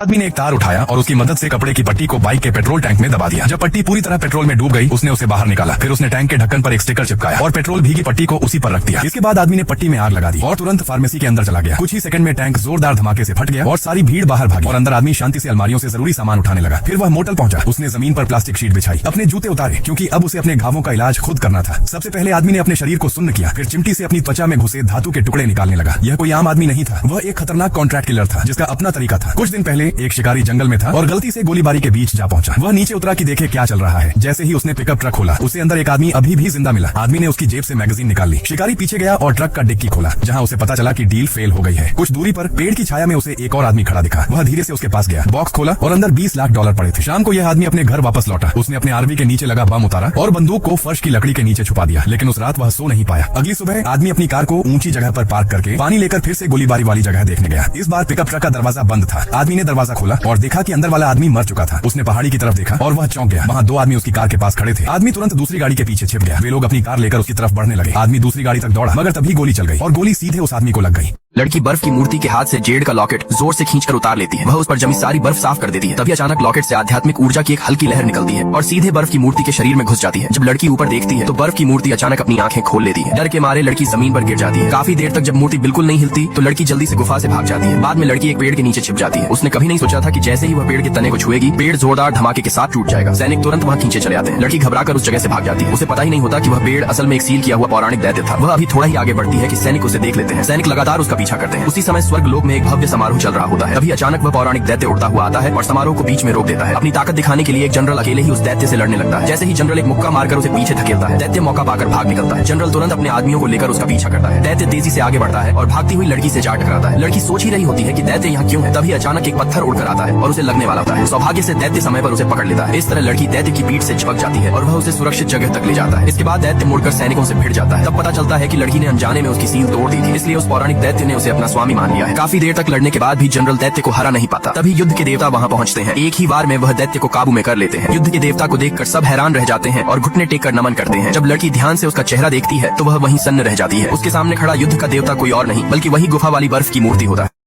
आदमी ने एक तार उठाया और उसकी मदद से कपड़े की पट्टी को बाइक के पेट्रोल टैंक में दबा दिया। जब पट्टी पूरी तरह पेट्रोल में डूब गई, उसने उसे बाहर निकाला। फिर उसने टैंक के ढक्कन पर एक स्टिकर चिपकाया और पेट्रोल भीगी पट्टी को उसी पर रख दिया। इसके बाद आदमी ने पट्टी में आग लगा दी और तुरंत फार्मेसी के अंदर चला गया। कुछ ही सेकंड में टैंक जोरदार धमाके से फट गया और सारी भीड़ बाहर भागी और अंदर आदमी शांति से अलमारियों से जरूरी सामान उठाने लगा। फिर वह मोटल पहुंचा। उसने जमीन पर प्लास्टिक शीट बिछाई, अपने जूते उतारे क्योंकि अब उसे अपने घावों का इलाज खुद करना था। सबसे पहले आदमी ने अपने शरीर को सुन्न किया, फिर चिमटी से अपनी त्वचा में घुसे धातु के टुकड़े निकालने लगा। यह कोई आम आदमी नहीं था, वह एक खतरनाक कॉन्ट्रैक्ट किलर था जिसका अपना तरीका था। कुछ दिन पहले एक शिकारी जंगल में था और गलती से गोलीबारी के बीच जा पहुंचा। वह नीचे उतरा कि देखे क्या चल रहा है। जैसे ही उसने पिकअप ट्रक खोला, उसे अंदर एक आदमी अभी भी जिंदा मिला। आदमी ने उसकी जेब से मैगजीन निकाल ली। शिकारी पीछे गया और ट्रक का डिक्की खोला, जहां उसे पता चला कि डील फेल हो गई है। कुछ दूरी पर पेड़ की छाया में उसे एक और आदमी खड़ा दिखा। वह धीरे से उसके पास गया, बॉक्स खोला और अंदर $20 लाख पड़े थे। शाम को यह आदमी अपने घर वापस लौटा। उसने अपने आरवी के नीचे लगा बम उतारा और बंदूक को फर्श की लकड़ी के नीचे छुपा दिया। लेकिन उस रात वह सो नहीं पाया। अगली सुबह आदमी अपनी कार को ऊंची जगह पर पार्क करके पानी लेकर फिर से गोलीबारी वाली जगह देखने गया। इस बार पिकअप ट्रक का दरवाजा बंद था। आदमी ने दरवाजा खोला और देखा कि अंदर वाला आदमी मर चुका था। उसने पहाड़ी की तरफ देखा और वह चौंक गया। वहाँ 2 आदमी उसकी कार के पास खड़े थे। आदमी तुरंत दूसरी गाड़ी के पीछे छिप गया। वे लोग अपनी कार लेकर उसकी तरफ बढ़ने लगे। आदमी दूसरी गाड़ी तक दौड़ा, मगर तभी गोली चल गई और गोली सीधे उस आदमी को लग गई। लड़की बर्फ की मूर्ति के हाथ से जेड का लॉकेट जोर से खींचकर उतार लेती है। वह उस पर जमी सारी बर्फ साफ कर देती है। तभी अचानक लॉकेट से आध्यात्मिक ऊर्जा की एक हल्की लहर निकलती है और सीधे बर्फ की मूर्ति के शरीर में घुस जाती है। जब लड़की ऊपर देखती है तो बर्फ की मूर्ति अचानक अपनी आंखें खोल लेती है। डर के मारे लड़की जमीन पर गिर जाती है। काफी देर तक जब मूर्ति बिल्कुल नहीं हिलती तो लड़की जल्दी से गुफा से भाग जाती है। बाद में लड़की एक पेड़ के नीचे छिप जाती है। उसने कभी नहीं सोचा था कि जैसे ही वह पेड़ के तने को छुएगी, पेड़ जोरदार धमाके के साथ टूट जाएगा। सैनिक तुरंत वहाँ खींचे चले आते हैं। लड़की घबराकर उस जगह से भाग जाती है। उसे पता ही नहीं होता कि वह पेड़ असल में एक सील किया हुआ पौराणिक दैत्य था। वह अभी थोड़ा ही आगे बढ़ती है कि सैनिक उसे देख लेते हैं। सैनिक लगातार उसका पीछा करते हैं। उसी समय स्वर्ग लोक में एक भव्य समारोह चल रहा होता है। तभी अचानक वह पौराणिक दैत्य उड़ता हुआ आता है और समारोह को बीच में रोक देता है। अपनी ताकत दिखाने के लिए एक जनरल अकेले ही उस दैत्य से लड़ने लगता है। जैसे ही जनरल एक मुक्का मारकर उसे पीछे धकेलता है, दैत्य मौका पाकर भाग निकलता है। जनरल तुरंत अपने आदमियों को लेकर उसका पीछा करता है। दैत्य तेजी से आगे बढ़ता है और भागती हुई लड़की से जा टकराता है। लड़की सोच ही रही होती है कि दैत्य यहाँ क्यों है। तभी अचानक एक पत्थर उड़कर आता है और उसे लगने वाला होता है। सौभाग्य से दैत्य समय पर उसे पकड़ लेता है। इस तरह लड़की दैत्य की पीठ से चिपक जाती है और वह उसे सुरक्षित जगह तक ले जाता है। इसके बाद दैत्य मुड़कर सैनिकों से भिड़ जाता है। तब पता चलता है कि लड़की ने अनजाने में उसकी सील तोड़ दी थी, इसलिए उस पौराणिक दैत्य ने उसे अपना स्वामी मान लिया है। काफी देर तक लड़ने के बाद भी जनरल दैत्य को हरा नहीं पाता। तभी युद्ध के देवता वहाँ पहुँचते हैं। एक ही बार में वह दैत्य को काबू में कर लेते हैं। युद्ध के देवता को देखकर सब हैरान रह जाते हैं और घुटने टेक कर नमन करते हैं। जब लड़की ध्यान से उसका चेहरा देखती है तो वह वहीं सन्न रह जाती है। उसके सामने खड़ा युद्ध का देवता कोई और नहीं बल्कि वही गुफा वाली बर्फ की मूर्ति होता है।